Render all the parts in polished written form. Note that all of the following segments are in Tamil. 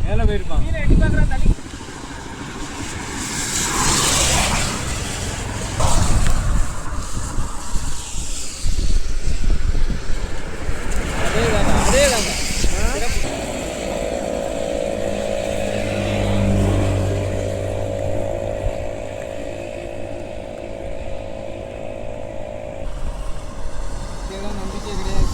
மேலே போயிருப்பான். கீழே எட்டி பார்க்குறான் தண்ணி. அதே தாங்க. நம்பிக்கை கிடையாது.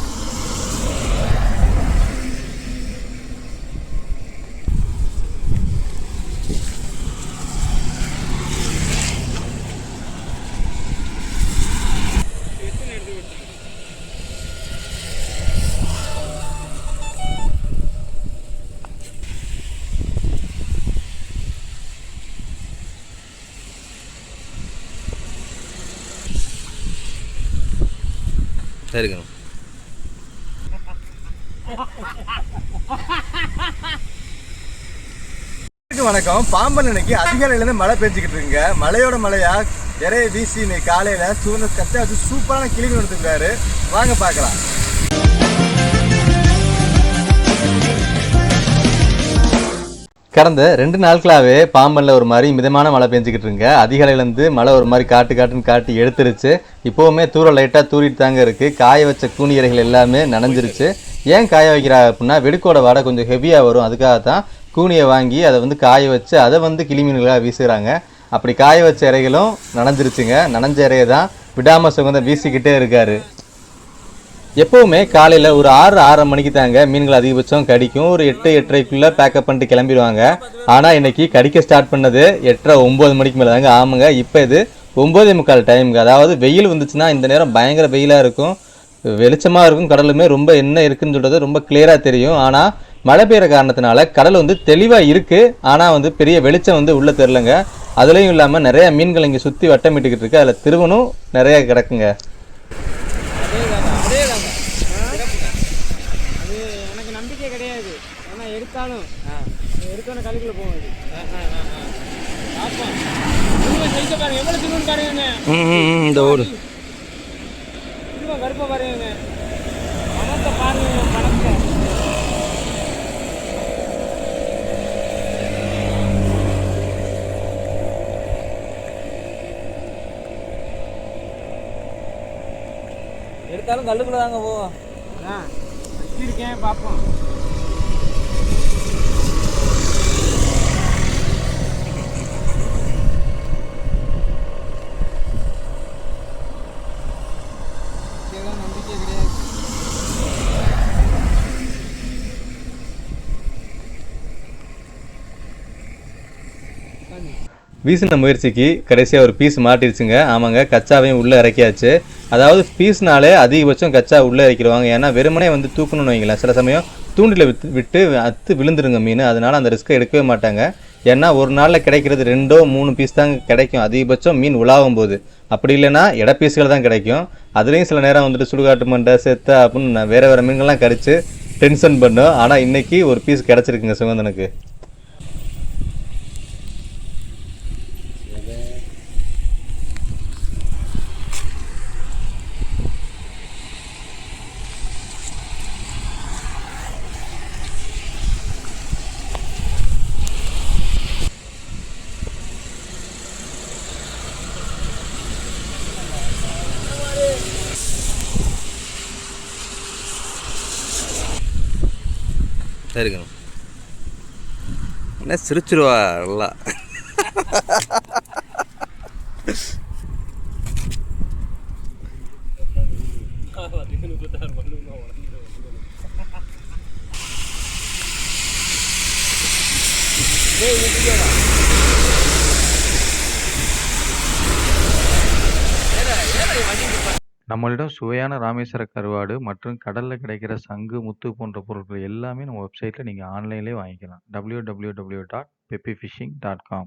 சரிங்க. வணக்கம். பாம்பன் அன்னைக்கு அதிகாலையிலேருந்து மழை பெஞ்சிக்கிட்டு இருக்குங்க. மழையோட மழையா நிறைய வீசி இன்னைக்கு காலையில் சூழ்நிலை கத்த வச்சு சூப்பரான கிளி மீன் எடுத்துக்கிறாரு. வாங்க பார்க்கலாம். கடந்த 2 நாட்களாகவே பாம்பனில் ஒரு மாதிரி மிதமான மழை பெஞ்சிக்கிட்டு இருங்க. அதிகாலையிலேருந்து மழை ஒரு மாதிரி காட்டுன்னு காட்டி எடுத்துருச்சு. இப்போவுமே தூரம் லைட்டாக தூரிட்டு தாங்க இருக்குது. காய வச்ச கூனி இறைகள் எல்லாமே நனைஞ்சிருச்சு. ஏன் காய வைக்கிறா அப்படின்னா வெடுக்கோட வாடை கொஞ்சம் ஹெவியாக வரும். அதுக்காக தான் கூனியை வாங்கி அதை வந்து காய வச்சு அதை வந்து கிளிமீன்களாக வீசுகிறாங்க. அப்படி காய வச்ச இறைகளும் நனைஞ்சிருச்சுங்க. நனைஞ்ச இறையை தான் விடாமல் சுகந்தம் வீசிக்கிட்டே இருக்காரு. எப்போவுமே காலையில் ஒரு 6-6:30 மணிக்கு தாங்க மீன்கள் அதிகபட்சம் கடிக்கும். ஒரு 8-8:30க்குள்ளே பேக்கப் பண்ணிட்டு கிளம்பிடுவாங்க. ஆனால் இன்றைக்கி கடிக்க ஸ்டார்ட் பண்ணது 8-9 மணிக்கு மேலே தாங்க. ஆமாங்க, இப்போ இது 9:45 டைமுங்க. அதாவது வெயில் வந்துச்சுன்னா இந்த நேரம் பயங்கர வெயிலாக இருக்கும், வெளிச்சமாக இருக்கும். கடலுமே ரொம்ப என்ன இருக்குன்னு சொல்கிறது ரொம்ப கிளியராக தெரியும். ஆனால் மழை பெய்கிற காரணத்தினால கடல் வந்து தெளிவாக இருக்குது. ஆனால் வந்து பெரிய வெளிச்சம் வந்து உள்ளே தெரிலங்க. அதுலேயும் இல்லாமல் நிறையா மீன்கள் இங்கே சுற்றி வட்டமிட்டுக்கிட்டு இருக்குது. அதில் திருவனும் நிறையா கிடக்குங்க. அது எனக்கு நம்பிக்கை கிடையாது. ஏன்னா எடுத்தாலும் எடுத்தோன்னே கழுக்குள்ள போகுது. பார்ப்போம். சைஸை பாருங்க, எவ்வளோ திருவன் பாருங்க. இந்த ஓடு திருவன் கருப்பை பாருங்க. பணத்தை பாருங்க, பணத்தை. எடுத்தாலும் கல்லுக்குள்ள தாங்க போவோம். அதான் வச்சிருக்கேன், பார்ப்போம். நம்பிக்கை கிடையாது. வீசின முயற்சிக்கு கடைசியாக ஒரு பீஸ் மாட்டிருச்சுங்க. ஆமாங்க, கச்சாவையும் உள்ளே இறக்கியாச்சு. அதாவது பீஸ்னாலே அதிகபட்சம் கச்சா உள்ளே இறக்கிடுவாங்க. ஏன்னா வெறுமனே வந்து தூக்கணும்னு வைங்களேன், சில சமயம் தூண்டில் விட்டு அத்து விழுந்துருங்க மீன். அதனால் அந்த ரிஸ்க்கை எடுக்கவே மாட்டாங்க. ஏன்னா ஒரு நாளில் கிடைக்கிறது 2-3 பீஸ் தாங்க கிடைக்கும் அதிகபட்சம் மீன் உலாவும் போது. அப்படி இல்லைன்னா இட பீஸ்கள் தான் கிடைக்கும். அதுலேயும் சில நேரம் வந்துட்டு சுடுகாட்டு மண்டை செத்த அப்படின்னு வேறு மீன்கள்லாம் கடிச்சு டென்ஷன் பண்ணும். ஆனால் இன்றைக்கி ஒரு பீஸ் கிடச்சிருக்குங்க சுகந்தனுக்கு. சரிங்க. என்ன சிரிச்சிருவா நல்லா. நம்மளிடம் சுவையான ராமேஸ்வர கருவாடு மற்றும் கடலில் கிடைக்கிற சங்கு, முத்து போன்ற பொருட்கள் எல்லாமே நம்ம வெப்சைட்டில் நீங்கள் ஆன்லைன்லேயே வாங்கிக்கலாம். www.peppyfishing.com